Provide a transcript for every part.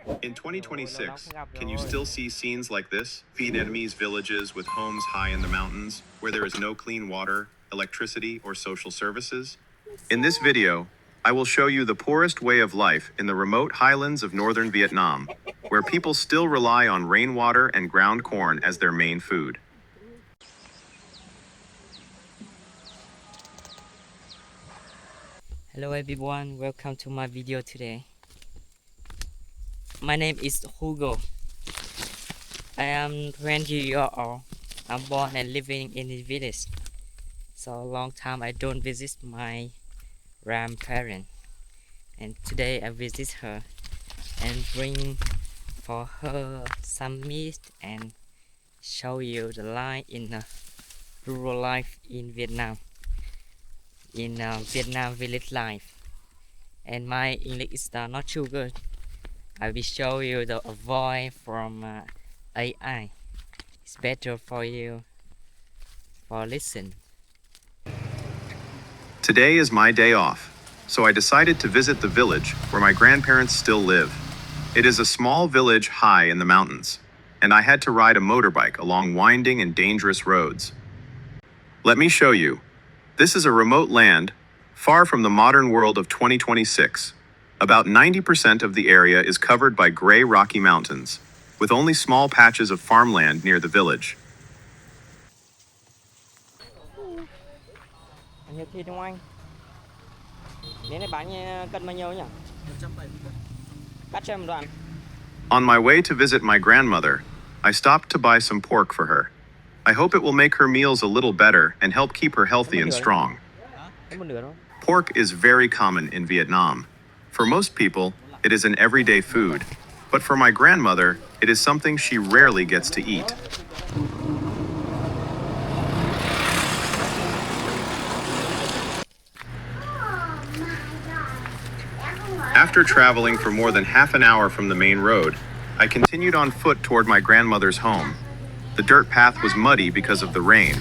In 2026, can you still see scenes like this? Vietnamese villages with homes high in the mountains, where there is no clean water, electricity, or social services? In this video, I will show you the poorest way of life in the remote highlands of northern Vietnam, where people still rely on rainwater and ground corn as their main food. Hello everyone, welcome to my video today. My name is Hugo. I am 20 years old. I'm born and living in the village. So a long time I don't visit my grandparents. And today I visit her and bring for her some meat and show you the life in rural life in Vietnam. In Vietnam village life. And my English is not too good. I will show you the voice from AI. It's better for you for listen. Today is my day off, so I decided to visit the village where my grandparents still live. It is a small village high in the mountains, and I had to ride a motorbike along winding and dangerous roads. Let me show you. This is a remote land, far from the modern world of 2026. About 90% of the area is covered by gray rocky mountains, with only small patches of farmland near the village. On my way to visit my grandmother, I stopped to buy some pork for her. I hope it will make her meals a little better and help keep her healthy and strong. Pork is very common in Vietnam. For most people, it is an everyday food, but for my grandmother, it is something she rarely gets to eat. After traveling for more than half an hour from the main road, I continued on foot toward my grandmother's home. The dirt path was muddy because of the rain.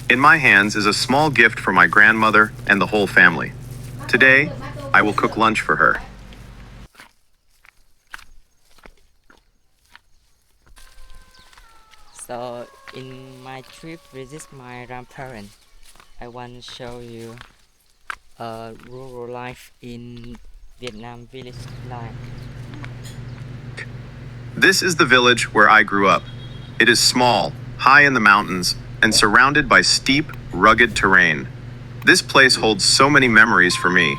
In my hands is a small gift for my grandmother and the whole family. Today, I will cook lunch for her. So in my trip visit my grandparents, I want to show you rural life in Vietnam village life. This is the village where I grew up. It is small, high in the mountains, and surrounded by steep, rugged terrain. This place holds so many memories for me.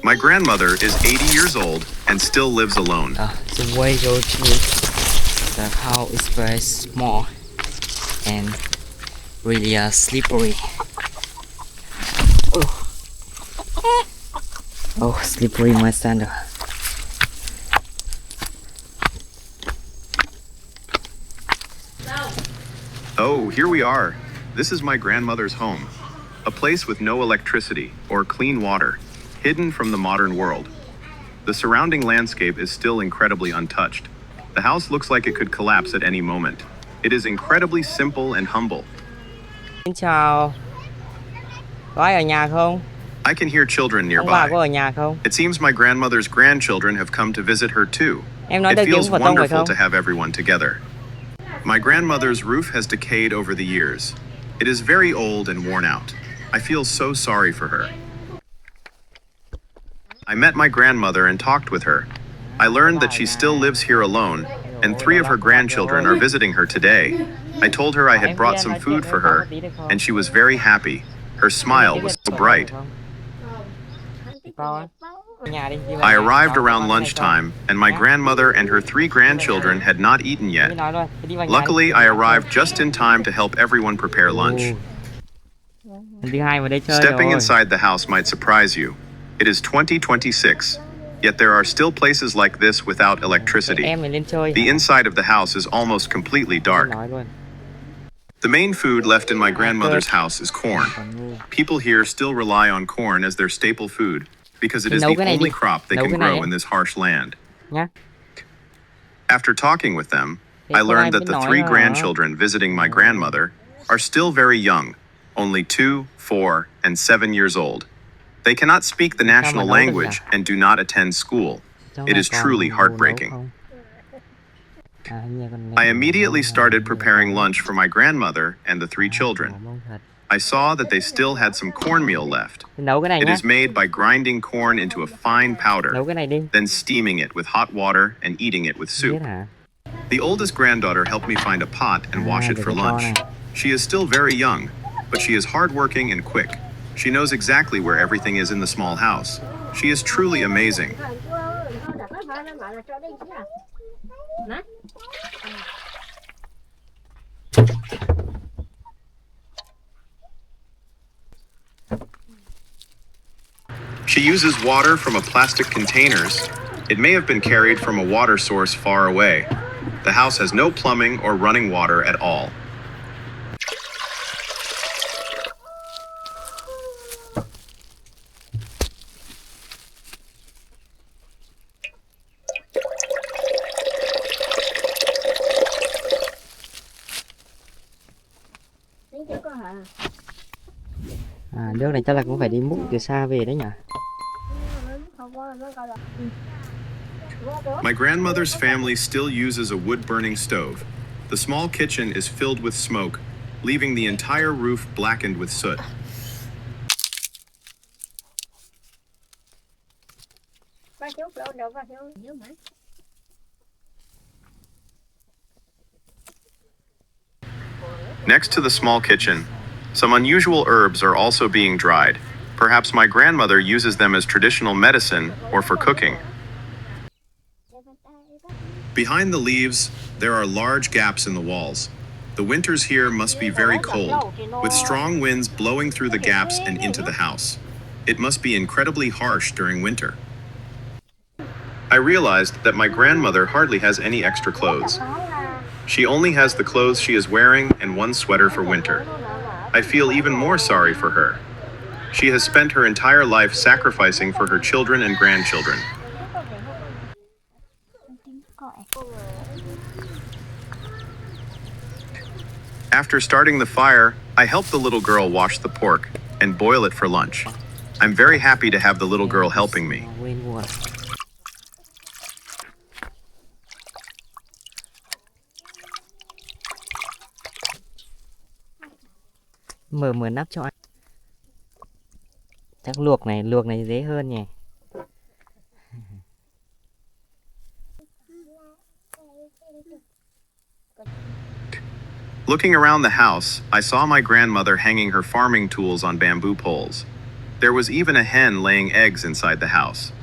My grandmother is 80 years old and still lives alone. The way go to the house is very small and really slippery. Oh, slippery my sandal. Oh, here we are. This is my grandmother's home. A place with no electricity or clean water, hidden from the modern world. The surrounding landscape is still incredibly untouched. The house looks like it could collapse at any moment. It is incredibly simple and humble. Xin chào. Có ai ở nhà không? I can hear children Ông bà nearby. có ở nhà không? It seems my grandmother's grandchildren have come to visit her too. Em nói It được tiếng feels phổ thông phải wonderful không? to have everyone together. My grandmother's roof has decayed over the years. It is very old and worn out. I feel so sorry for her. I met my grandmother and talked with her. I learned that she still lives here alone, and 3 of her grandchildren are visiting her today. I told her I had brought some food for her, and she was very happy. Her smile was so bright. I arrived around lunchtime, and my grandmother and her 3 grandchildren had not eaten yet. Luckily, I arrived just in time to help everyone prepare lunch. Stepping inside the house might surprise you. It is 2026, yet there are still places like this without electricity. The inside of the house is almost completely dark. The main food left in my grandmother's house is corn. People here still rely on corn as their staple food because it is the only crop they can grow in this harsh land. After talking with them, I learned that the 3 grandchildren visiting my grandmother are still very young, only 2, 4, and 7 years old. They cannot speak the national language and do not attend school. It is truly heartbreaking. I immediately started preparing lunch for my grandmother and the 3 children. I saw that they still had some cornmeal left. Nấu cái này It nhá. is made by grinding corn into a fine powder, Nấu cái này đi. then steaming it with hot water and eating it with soup. Biết hả? The oldest granddaughter helped me find a pot and wash it để for tôi cho lunch. này. She is still very young, but she is hardworking and quick. She knows exactly where everything is in the small house. She is truly amazing. She uses water from a plastic containers. It may have been carried from a water source far away. The house has no plumbing or running water at all. Nước này chắc là cũng phải đi múc từ xa về đấy nhỉ? My grandmother's family still uses a wood-burning stove. The small kitchen is filled with smoke, leaving the entire roof blackened with soot. Next to the small kitchen, some unusual herbs are also being dried. Perhaps my grandmother uses them as traditional medicine or for cooking. Behind the leaves, there are large gaps in the walls. The winters here must be very cold, with strong winds blowing through the gaps and into the house. It must be incredibly harsh during winter. I realized that my grandmother hardly has any extra clothes. She only has the clothes she is wearing and one sweater for winter. I feel even more sorry for her. She has spent her entire life sacrificing for her children and grandchildren. After starting the fire, I helped the little girl wash the pork and boil it for lunch. I'm very happy to have the little girl helping me. Mở nắp cho anh. Chắc luộc này dễ hơn nhỉ. Looking around the house, I saw my grandmother hanging her farming tools on bamboo poles. There was even a hen laying eggs inside the house.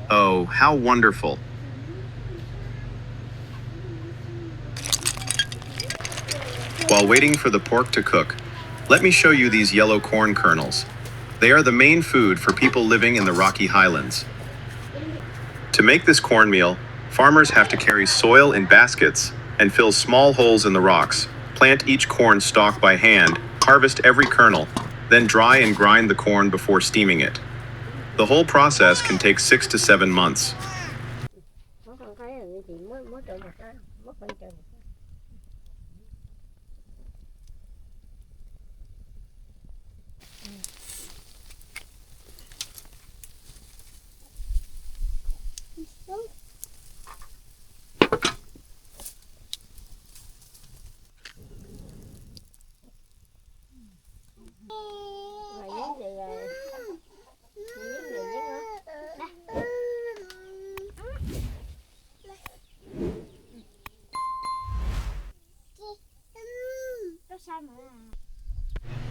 Oh, how wonderful. While waiting for the pork to cook, let me show you these yellow corn kernels. They are the main food for people living in the Rocky Highlands. To make this cornmeal, farmers have to carry soil in baskets and fill small holes in the rocks, plant each corn stalk by hand, harvest every kernel, then dry and grind the corn before steaming it. The whole process can take 6 to 7 months.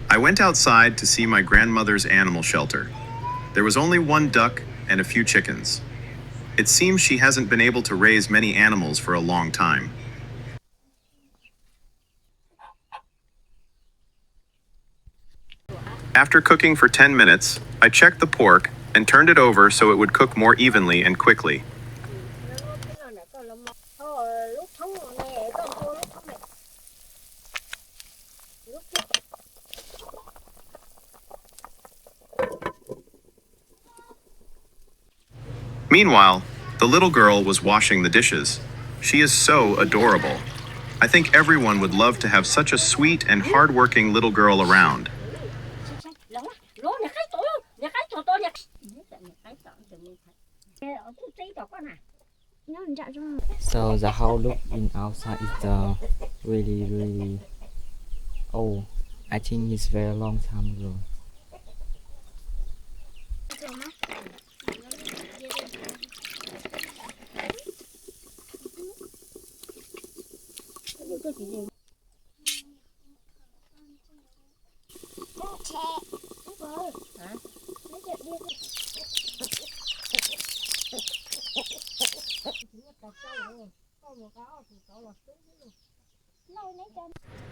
I went outside to see my grandmother's animal shelter. There was only one duck and a few chickens. It seems she hasn't been able to raise many animals for a long time. After cooking for 10 minutes, I checked the pork and turned it over so it would cook more evenly and quickly. Meanwhile, the little girl was washing the dishes. She is so adorable. I think everyone would love to have such a sweet and hardworking little girl around. So the whole look in outside is really old. I think it's very long time ago.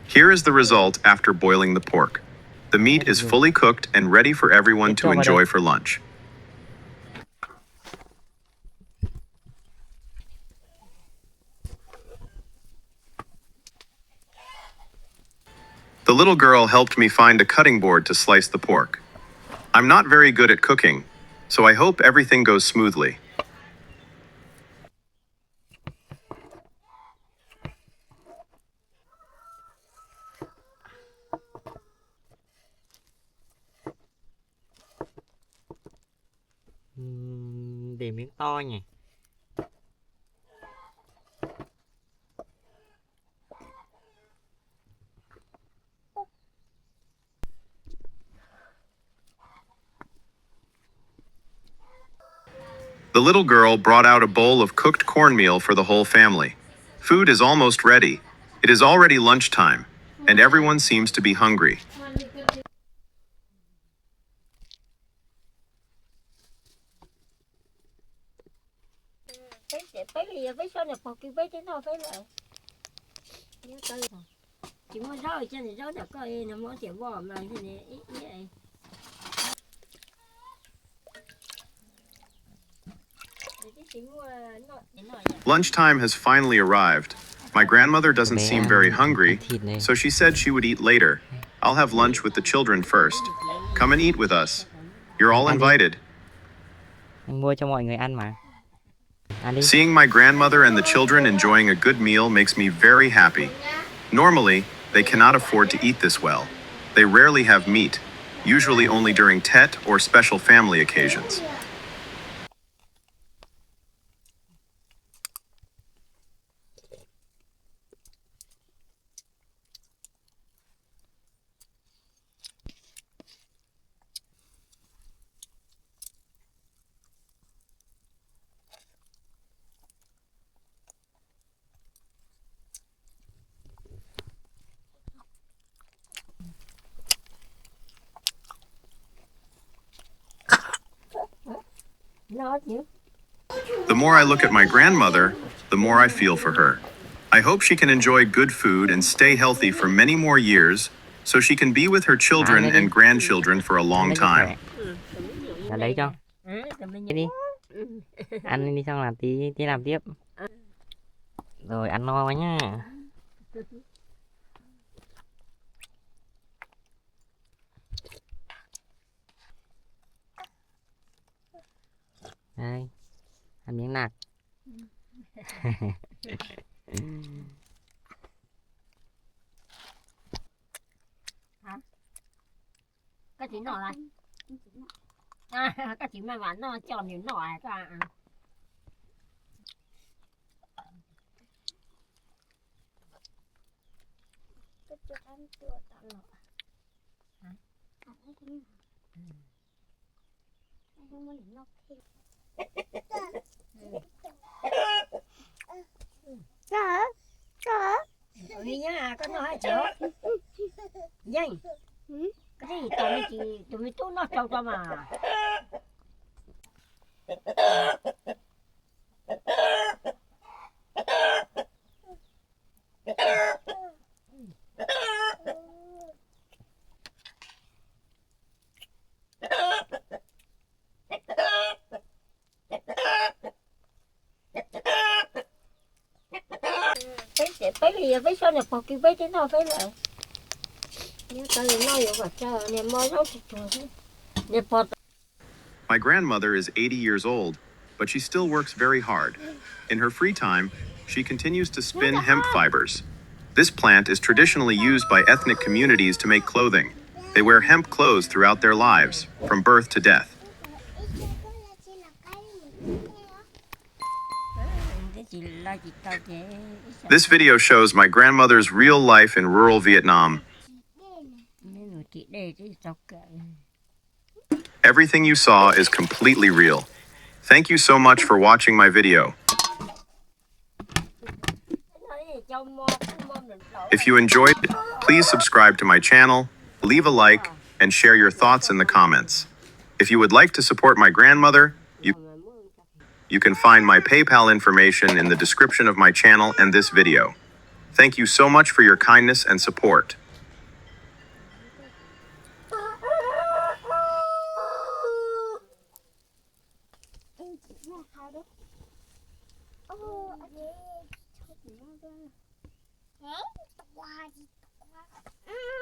Here is the result after boiling the pork. The meat is fully cooked and ready for everyone to enjoy for lunch. The little girl helped me find a cutting board to slice the pork. I'm not very good at cooking, so I hope everything goes smoothly. Để miếng to nhỉ. The little girl brought out a bowl of cooked cornmeal for the whole family. Food is almost ready. It is already lunchtime, and everyone seems to be hungry. Lunchtime has finally arrived. My grandmother doesn't seem very hungry, so she said she would eat later. I'll have lunch with the children first. Come and eat with us. You're all invited. Anh mua cho mọi người ăn mà. Ăn đi. Seeing my grandmother and the children enjoying a good meal makes me very happy. Normally, they cannot afford to eat this well. They rarely have meat, usually only during Tet or special family occasions. The more I look at my grandmother, the more I feel for her. I hope she can enjoy good food and stay healthy for many more years so she can be with her children and grandchildren for a long time. Là lấy cho. Đi. Ăn đi xong làm tí làm tiếp. Rồi ăn no quá nhá. Đây. Ăn miếng nạc. Cái chỉ nọ này. Cái chỉ mà bán nó tròn như nọ này cả. Đi nhá, có nó hay chưa? Dây. Cái gì tụi mình tốt nó cho mà. Với sao này bỏ cái với nó phải lại. My grandmother is 80 years old, but she still works very hard. In her free time, she continues to spin hemp fibers. This plant is traditionally used by ethnic communities to make clothing. They wear hemp clothes throughout their lives, from birth to death. This video shows my grandmother's real life in rural Vietnam. Everything you saw is completely real. Thank you so much for watching my video. If you enjoyed it, please subscribe to my channel, leave a like, and share your thoughts in the comments. If you would like to support my grandmother, you can find my PayPal information in the description of my channel and this video. Thank you so much for your kindness and support. Hả? Quà gì? Quà.